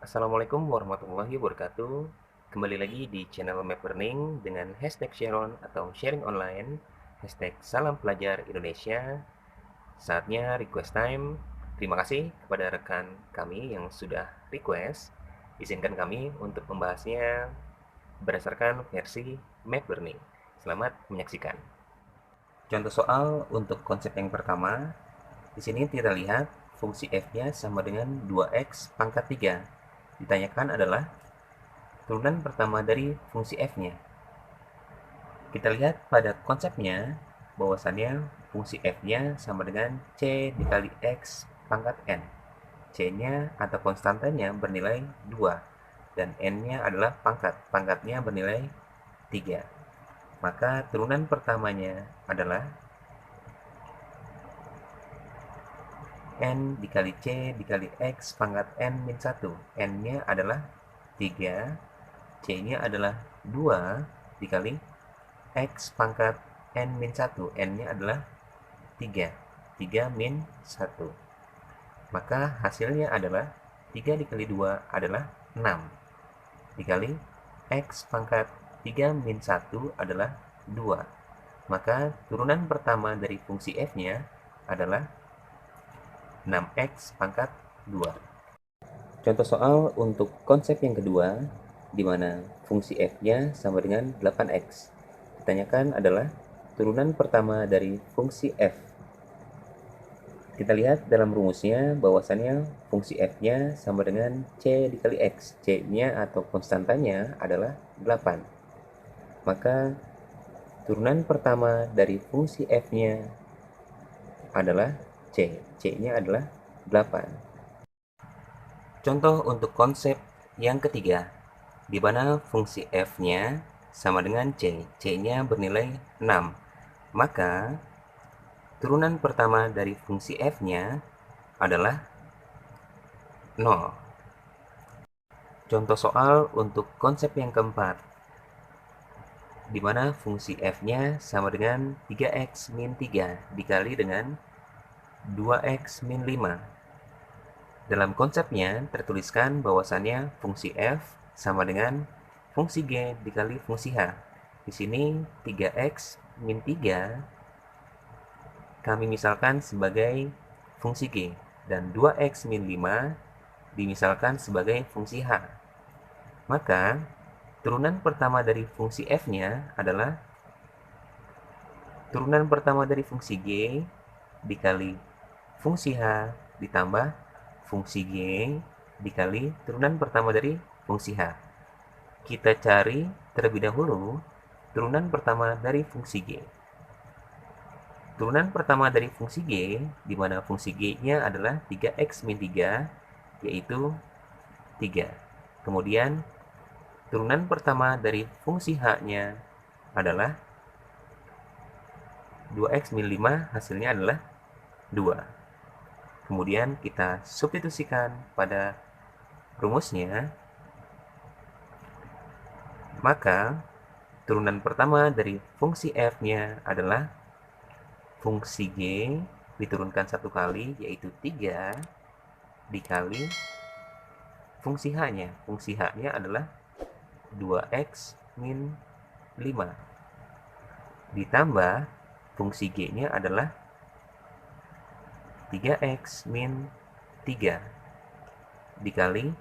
Assalamualaikum warahmatullahi wabarakatuh. Kembali lagi di channel Map Learning dengan hashtag Sharon atau sharing online, hashtag Salam Pelajar Indonesia. Saatnya request time. Terima kasih kepada rekan kami yang sudah request. Izinkan kami untuk membahasnya berdasarkan versi Map Learning. Selamat menyaksikan. Contoh soal untuk konsep yang pertama. Di sini kita lihat fungsi f-nya sama dengan 2x pangkat 3. Ditanyakan adalah turunan pertama dari fungsi f-nya. Kita lihat pada konsepnya bahwasannya fungsi f-nya sama dengan c dikali x pangkat n. C-nya atau konstantanya bernilai 2 dan n-nya adalah pangkat. Pangkatnya bernilai 3. Maka turunan pertamanya adalah n dikali c dikali x pangkat n min 1. N-nya adalah 3, C-nya adalah 2 dikali X pangkat N min 1. N-nya adalah 3. 3 min 1. Maka hasilnya adalah 3 dikali 2 adalah 6. Dikali X pangkat 3 min 1 adalah 2. Maka turunan pertama dari fungsi F-nya adalah 6X pangkat 2. Contoh soal untuk konsep yang kedua, di mana fungsi f-nya sama dengan 8x. Ditanyakan adalah turunan pertama dari fungsi f. Kita lihat dalam rumusnya bahwasannya fungsi f-nya sama dengan c dikali x. C-nya atau konstantanya adalah 8. Maka turunan pertama dari fungsi f-nya adalah c. C-nya adalah 8. Contoh untuk konsep yang ketiga, di mana fungsi f-nya sama dengan c. C-nya bernilai 6. Maka turunan pertama dari fungsi f-nya adalah 0. Contoh soal untuk konsep yang keempat, di mana fungsi f-nya sama dengan 3x min 3 dikali dengan 2x min 5. Dalam konsepnya tertuliskan bahwasannya fungsi f sama dengan fungsi g dikali fungsi h. Di sini 3x min 3 kami misalkan sebagai fungsi g dan 2x min 5 dimisalkan sebagai fungsi h. Maka turunan pertama dari fungsi f-nya adalah turunan pertama dari fungsi g dikali fungsi h ditambah fungsi g dikali turunan pertama dari fungsi h. Kita cari terlebih dahulu turunan pertama dari fungsi g. Turunan pertama dari fungsi g, di mana fungsi g-nya adalah 3x min 3, yaitu 3. Kemudian turunan pertama dari fungsi h-nya adalah 2x min 5, hasilnya adalah 2. Kemudian kita substitusikan pada rumusnya, maka turunan pertama dari fungsi f-nya adalah fungsi g diturunkan satu kali, yaitu 3 dikali fungsi h-nya. Fungsi h-nya adalah 2x min 5 ditambah fungsi g-nya adalah 3x min 3 dikali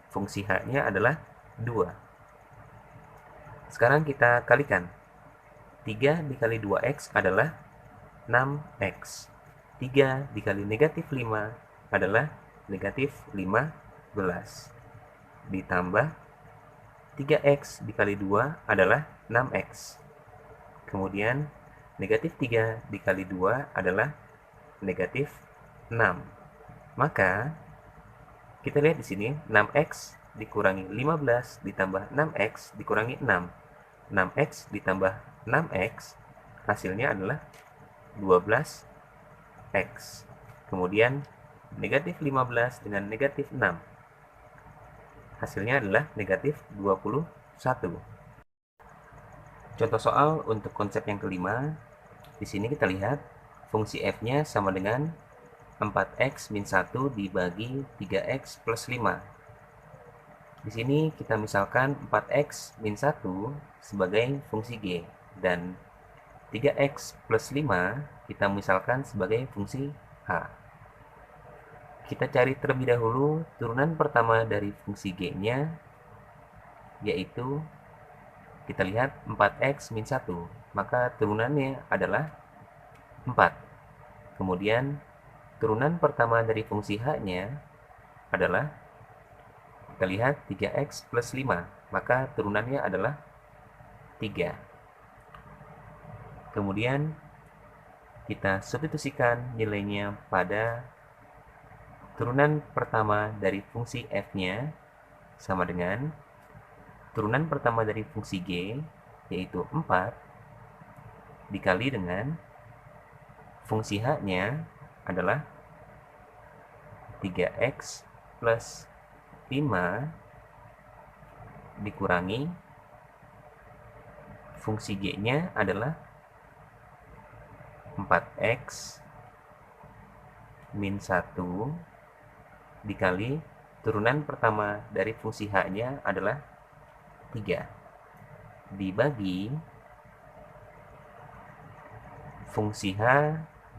fungsi h-nya adalah 2. Sekarang kita kalikan. 3 dikali 2x adalah 6x. 3 dikali negatif 5 adalah negatif 15. Ditambah 3x dikali 2 adalah 6x. Kemudian negatif 3 dikali 2 adalah negatif 6. Maka kita lihat di sini 6x dikurangi 15 ditambah 6x dikurangi 6. 6x ditambah 6x hasilnya adalah 12x. Kemudian negatif 15 dengan negatif 6 hasilnya adalah negatif 21. Contoh soal untuk konsep yang kelima. Di sini kita lihat fungsi f-nya sama dengan 4x min 1 dibagi 3x plus 5. Di sini kita misalkan 4x min 1 sebagai fungsi G, dan 3x plus 5 kita misalkan sebagai fungsi H. Kita cari terlebih dahulu turunan pertama dari fungsi G-nya, yaitu kita lihat 4x min 1, maka turunannya adalah 4. Kemudian turunan pertama dari fungsi H-nya adalah, kita lihat 3x plus 5, maka turunannya adalah 3. Kemudian kita substitusikan nilainya pada turunan pertama dari fungsi f-nya, sama dengan turunan pertama dari fungsi g, yaitu 4, dikali dengan fungsi h-nya adalah 3x plus 5 dikurangi fungsi g-nya adalah 4x min 1 dikali turunan pertama dari fungsi h-nya adalah 3 dibagi fungsi h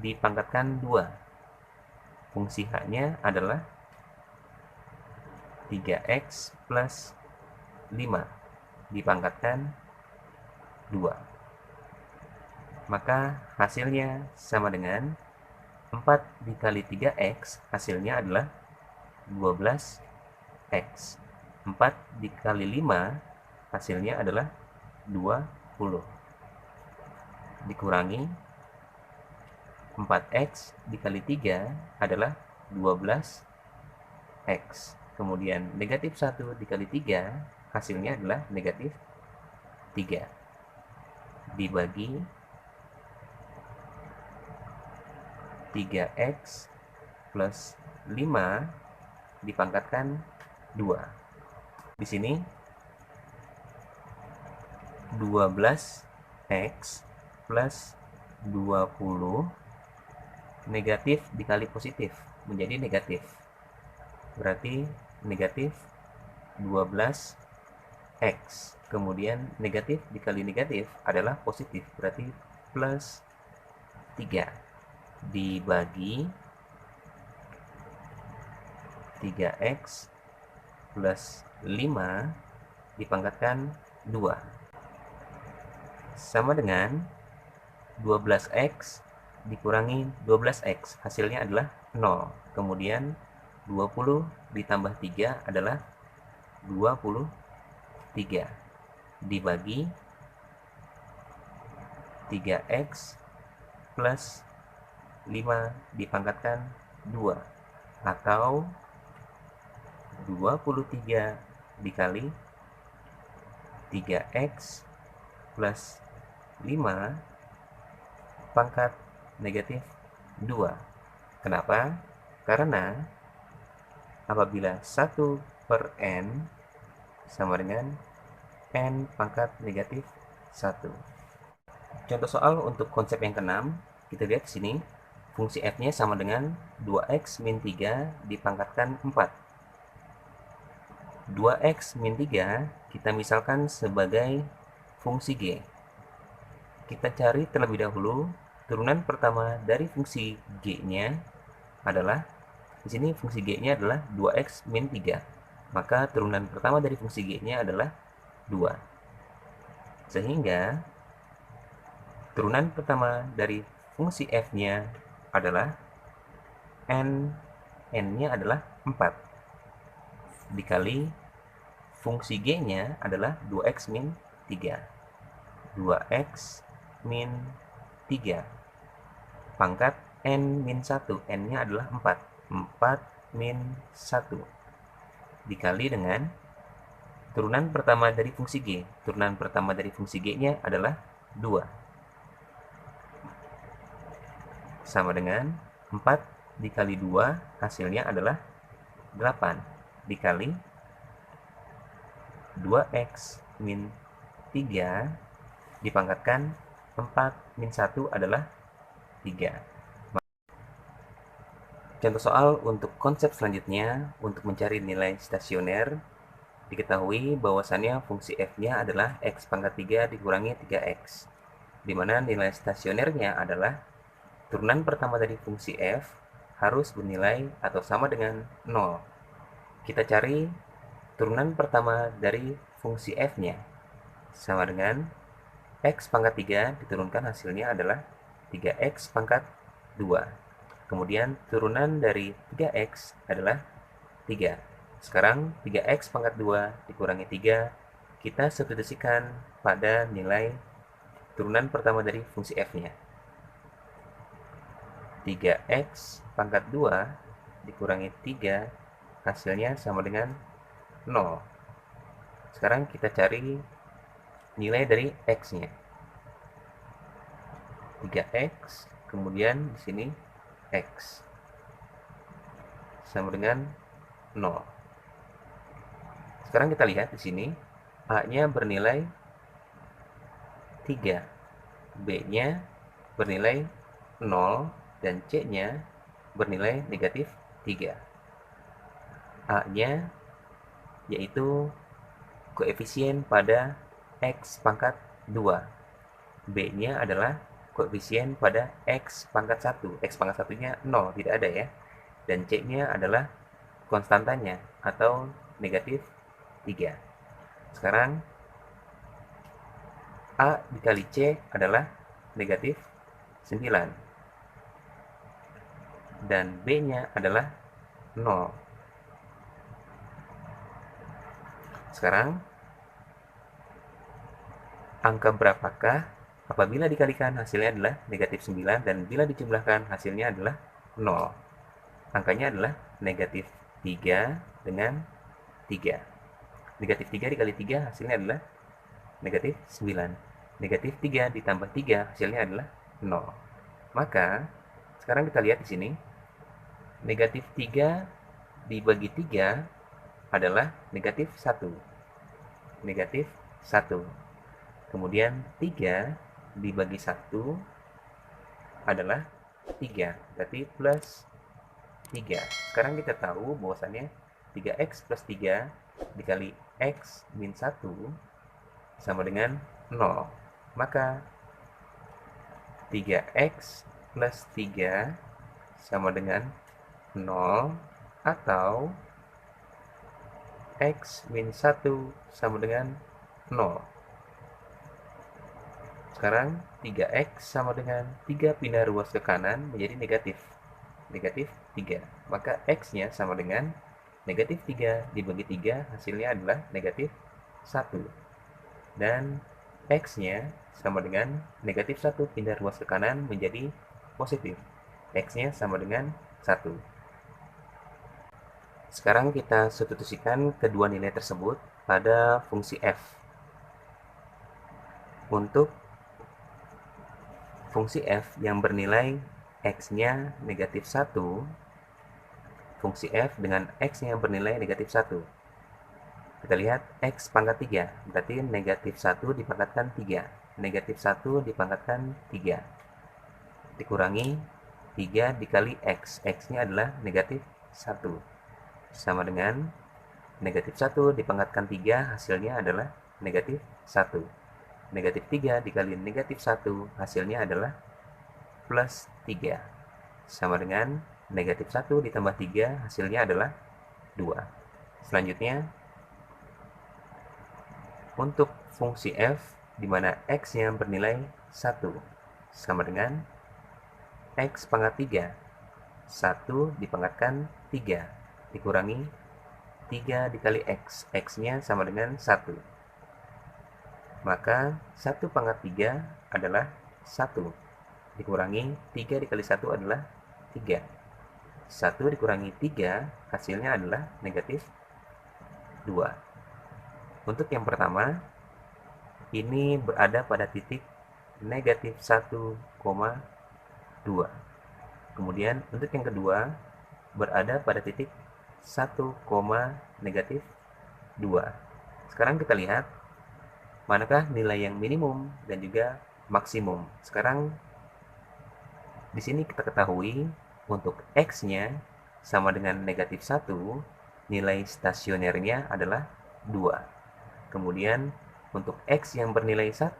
dipangkatkan 2. Fungsi h-nya adalah 3x plus 5 dipangkatkan 2. Maka hasilnya sama dengan 4 dikali 3x, hasilnya adalah 12x. 4 dikali 5, hasilnya adalah 20. Dikurangi 4x dikali 3 adalah 12x. Kemudian negatif 1 dikali 3, hasilnya adalah negatif 3. Dibagi 3x plus 5 dipangkatkan 2. Di sini 12x plus 20 negatif dikali positif menjadi negatif. Berarti negatif 12x. Kemudian negatif dikali negatif adalah positif, berarti plus 3. Dibagi 3x plus 5 dipangkatkan 2, sama dengan 12x dikurangi 12x, hasilnya adalah 0. Kemudian 20 ditambah 3 adalah 23. Dibagi 3x plus 5 dipangkatkan 2, atau 23 dikali 3x plus 5 pangkat negatif 2. Kenapa? Karena apabila 1 per n sama dengan n pangkat negatif 1. Contoh soal untuk konsep yang keenam, kita lihat di sini fungsi f-nya sama dengan 2x min 3 dipangkatkan 4. 2x min 3 kita misalkan sebagai fungsi g. Kita cari terlebih dahulu turunan pertama dari fungsi g-nya adalah, di sini fungsi g-nya adalah 2x min 3. Maka turunan pertama dari fungsi g-nya adalah 2. Sehingga turunan pertama dari fungsi f-nya adalah n-nya adalah 4 dikali fungsi g-nya adalah 2x min 3. 2x min 3 pangkat n min 1, n-nya adalah 4. 4 min 1 dikali dengan turunan pertama dari fungsi g. Turunan pertama dari fungsi g-nya adalah 2. Sama dengan 4 dikali 2, hasilnya adalah 8. Dikali 2x min 3 dipangkatkan 4 min 1 adalah 3. Contoh soal untuk konsep selanjutnya, untuk mencari nilai stasioner, Diketahui bahwasannya fungsi f-nya adalah x pangkat 3 dikurangi 3x, di mana nilai stasionernya adalah turunan pertama dari fungsi f harus bernilai atau sama dengan 0. Kita cari turunan pertama dari fungsi f-nya, sama dengan x pangkat 3 diturunkan hasilnya adalah 3x pangkat 2. Kemudian turunan dari 3x adalah 3. Sekarang 3x pangkat 2 dikurangi 3, kita substitusikan pada nilai turunan pertama dari fungsi f-nya. 3x pangkat 2 dikurangi 3, hasilnya sama dengan 0. Sekarang kita cari nilai dari x-nya. 3x, kemudian di sini x sama dengan 0. Sekarang kita lihat di sini a-nya bernilai 3, b-nya bernilai 0, dan c-nya bernilai negatif 3. A-nya yaitu koefisien pada x pangkat 2. B-nya adalah koefisien pada x pangkat 1. X pangkat 1-nya 0, tidak ada ya. Dan c-nya adalah konstantanya atau negatif 3. Sekarang A dikali C adalah negatif 9. Dan B-nya adalah 0. Sekarang, angka berapakah apabila dikalikan hasilnya adalah negatif 9 dan bila dijumlahkan hasilnya adalah 0? Angkanya adalah negatif 3 dengan 3. Negatif 3 dikali 3 hasilnya adalah negatif 9. Negatif 3 ditambah 3 hasilnya adalah 0. Maka, sekarang kita lihat di sini, negatif 3 dibagi 3 adalah negatif 1. Negatif 1. Kemudian 3 dibagi 1 adalah 3. Berarti plus 3. Sekarang kita tahu bahwasannya 3x plus 3 dikali x min 1 sama dengan 0. Maka 3x plus 3 sama dengan 0 atau x min 1 sama dengan 0. Sekarang 3x sama dengan 3 pindah ruas ke kanan menjadi negatif. Negatif 3. Maka x-nya sama dengan negatif 3 dibagi 3 hasilnya adalah negatif 1. Dan x-nya sama dengan negatif 1 pindah ruas ke kanan menjadi positif. X-nya sama dengan 1. Sekarang kita substitusikan kedua nilai tersebut pada fungsi f. Untuk fungsi f yang bernilai x-nya negatif 1, fungsi f dengan x-nya bernilai negatif 1. Kita lihat x pangkat 3, berarti negatif 1 dipangkatkan 3. Negatif 1 dipangkatkan 3. Dikurangi 3 dikali x. X-nya adalah negatif 1. Sama dengan negatif 1 dipangkatkan 3, hasilnya adalah negatif 1. Negatif 3 dikali negatif 1, hasilnya adalah plus 3. Sama dengan negatif 1 ditambah 3, hasilnya adalah 2. Selanjutnya, untuk fungsi f, di mana x-nya bernilai 1, sama dengan x pangkat 3. 1 dipangkatkan 3, dikurangi 3 dikali x. X-nya sama dengan 1. Maka 1 pangkat 3 adalah 1. Dikurangi 3 dikali 1 adalah 3. 1 dikurangi 3, hasilnya adalah negatif 2. Untuk yang pertama, ini berada pada titik negatif 1,2. Kemudian untuk yang kedua, berada pada titik 1, negatif 2. Sekarang kita lihat manakah nilai yang minimum dan juga maksimum. Sekarang di sini kita ketahui untuk x-nya sama dengan negatif 1, nilai stasionernya adalah 2. Kemudian untuk X yang bernilai 1,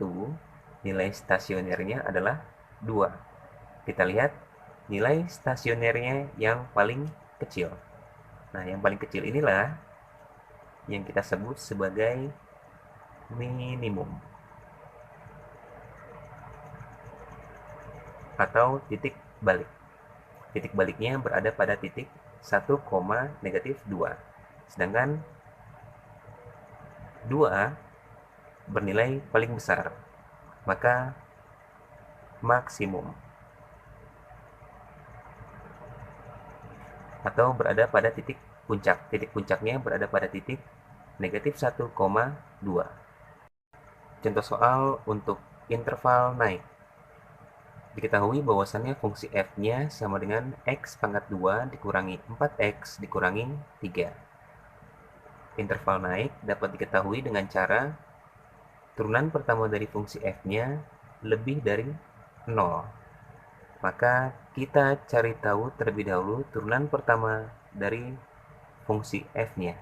nilai stasionernya adalah 2. Kita lihat nilai stasionernya yang paling kecil. Nah, yang paling kecil inilah yang kita sebut sebagai minimum atau titik balik. Titik baliknya berada pada titik 1, negatif 2. Sedangkan 2 bernilai paling besar, maka maksimum atau berada pada titik puncak. Titik puncaknya berada pada titik negatif 1, 2. Contoh soal untuk interval naik. Diketahui bahwasannya fungsi f-nya sama dengan x pangkat 2 dikurangi 4x dikurangi 3. Interval naik dapat diketahui dengan cara turunan pertama dari fungsi f-nya lebih dari 0. Maka kita cari tahu terlebih dahulu turunan pertama dari fungsi f-nya.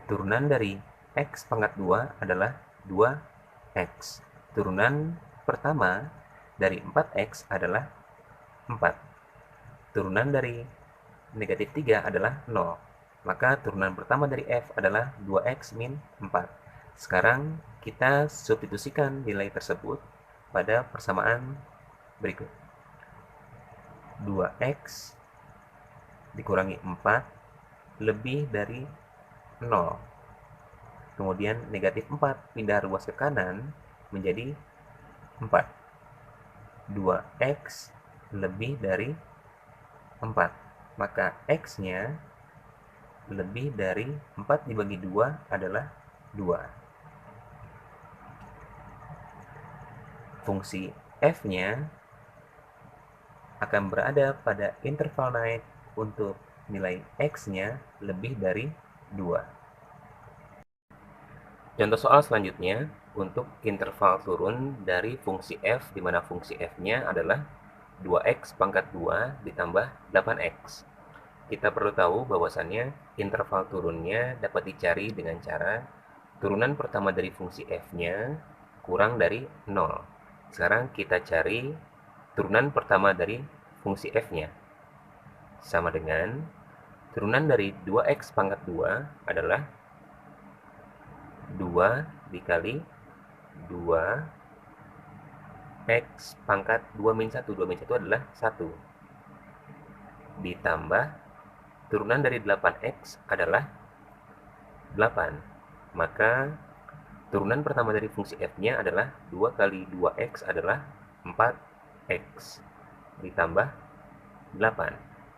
Turunan dari x pangkat 2 adalah 2x. Turunan pertama dari 4x adalah 4. Turunan dari negatif 3 adalah 0. Maka turunan pertama dari f adalah 2x min 4. Sekarang kita substitusikan nilai tersebut pada persamaan berikut. 2x dikurangi 4 lebih dari 0. Kemudian negatif 4 pindah ruas ke kanan menjadi 4. 2x lebih dari 4. Maka x-nya lebih dari 4 dibagi 2 adalah 2. Fungsi f-nya akan berada pada interval naik untuk nilai x-nya lebih dari 2. Contoh soal selanjutnya untuk interval turun dari fungsi f, di mana fungsi f-nya adalah 2x pangkat 2 ditambah 8x. Kita perlu tahu bahwasannya interval turunnya dapat dicari dengan cara turunan pertama dari fungsi f-nya kurang dari 0. Sekarang kita cari turunan pertama dari fungsi f-nya. Sama dengan turunan dari 2x pangkat 2 adalah 2 dikali 2x pangkat 2 min 1. 2 min 1 adalah 1. Ditambah turunan dari 8x adalah 8. Maka turunan pertama dari fungsi f-nya adalah 2 kali 2x adalah 4x. Ditambah 8.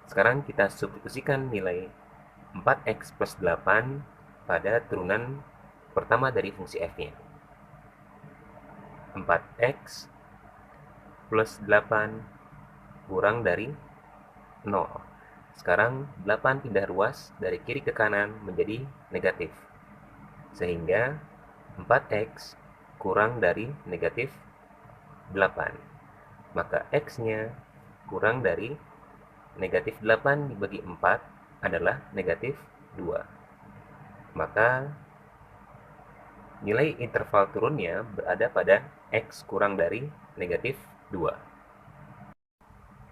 Sekarang kita substitusikan nilai 4x plus 8 pada turunan pertama dari fungsi f-nya. 4x plus 8 kurang dari 0. Sekarang 8 pindah ruas dari kiri ke kanan menjadi negatif. Sehingga 4x kurang dari negatif 8. Maka x-nya kurang dari negatif 8 dibagi 4 adalah negatif 2. Maka nilai interval turunnya berada pada x kurang dari negatif 2.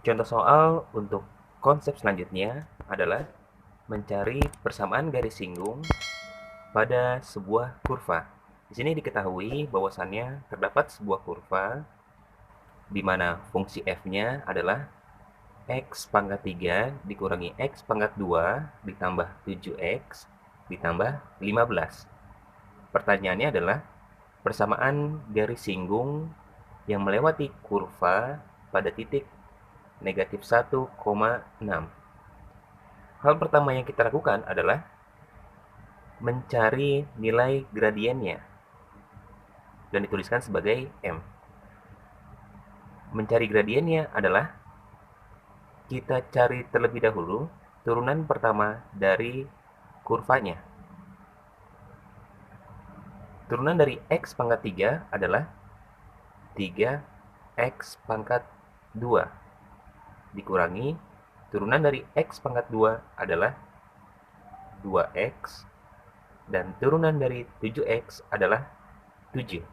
Contoh soal untuk konsep selanjutnya adalah mencari persamaan garis singgung pada sebuah kurva. Di sini diketahui bahwasannya terdapat sebuah kurva di mana fungsi f-nya adalah x pangkat 3 dikurangi x pangkat 2 ditambah 7x ditambah 15. Pertanyaannya adalah persamaan garis singgung yang melewati kurva pada titik negatif 1,6. Hal pertama yang kita lakukan adalah mencari nilai gradiennya dan dituliskan sebagai M. Mencari gradiennya adalah kita cari terlebih dahulu turunan pertama dari kurvanya. Turunan dari x pangkat 3 adalah 3x pangkat 2 dikurangi turunan dari x pangkat 2 adalah 2x dan turunan dari 7x adalah 7.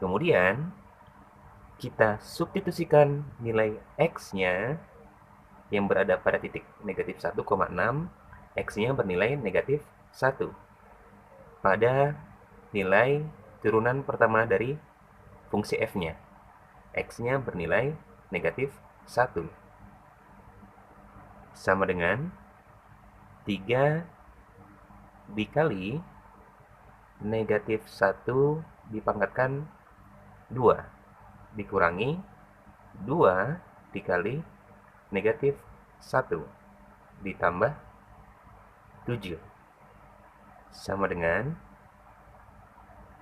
Kemudian, kita substitusikan nilai x-nya yang berada pada titik negatif 1,6, x-nya bernilai negatif 1 pada nilai turunan pertama dari fungsi f-nya. X-nya bernilai negatif 1. Sama dengan 3 dikali negatif 1 dipangkatkan 2 dikurangi 2 dikali negatif 1 ditambah 7 sama dengan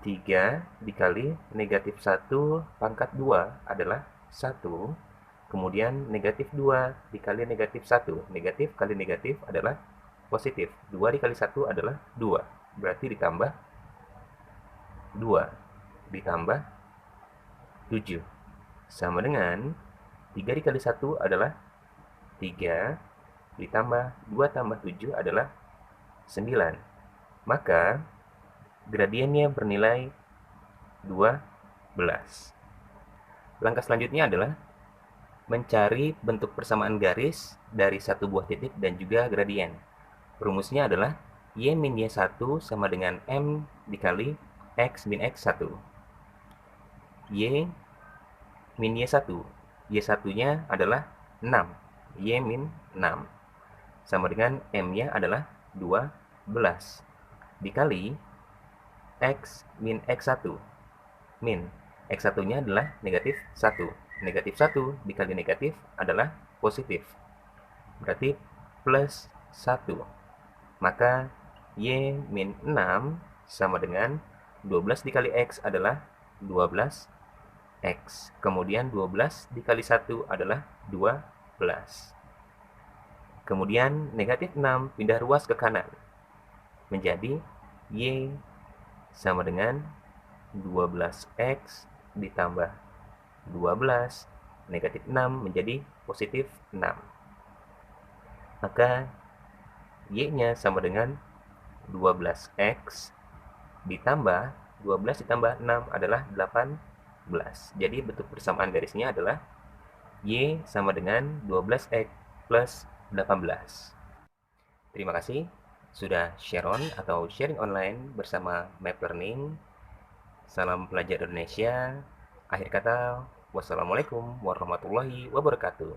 3 dikali negatif 1 pangkat 2 adalah 1. Kemudian negatif 2 dikali negatif 1. Negatif kali negatif adalah positif. 2 dikali 1 adalah 2. Berarti ditambah 2 ditambah 7 sama dengan 3 dikali 1 adalah 3 ditambah 2 tambah 7 adalah 9. Maka gradiennya bernilai 12. Langkah selanjutnya adalah mencari bentuk persamaan garis dari satu buah titik dan juga gradien. Rumusnya adalah y min y1 sama dengan m dikali x min x1. Y min y1. Y1-nya adalah 6. Y min 6. Sama dengan m-nya adalah 12. Dikali x min x1. Min x1-nya adalah negatif 1. Negatif 1 dikali negatif adalah positif. Berarti plus 1. Maka y min 6 sama dengan 12 dikali x adalah 12x. Kemudian 12 dikali 1 adalah 12. Kemudian negatif 6 pindah ruas ke kanan. Menjadi y sama dengan 12x ditambah 12. Negatif 6 menjadi positif 6. Maka y-nya sama dengan 12x ditambah 12 ditambah 6 adalah 18. Jadi bentuk persamaan garisnya adalah y sama dengan 12x plus 18. Terima kasih sudah share on atau sharing online bersama Map Learning. Salam pelajar Indonesia. Akhir kata, wassalamualaikum warahmatullahi wabarakatuh.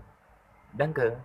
Danke.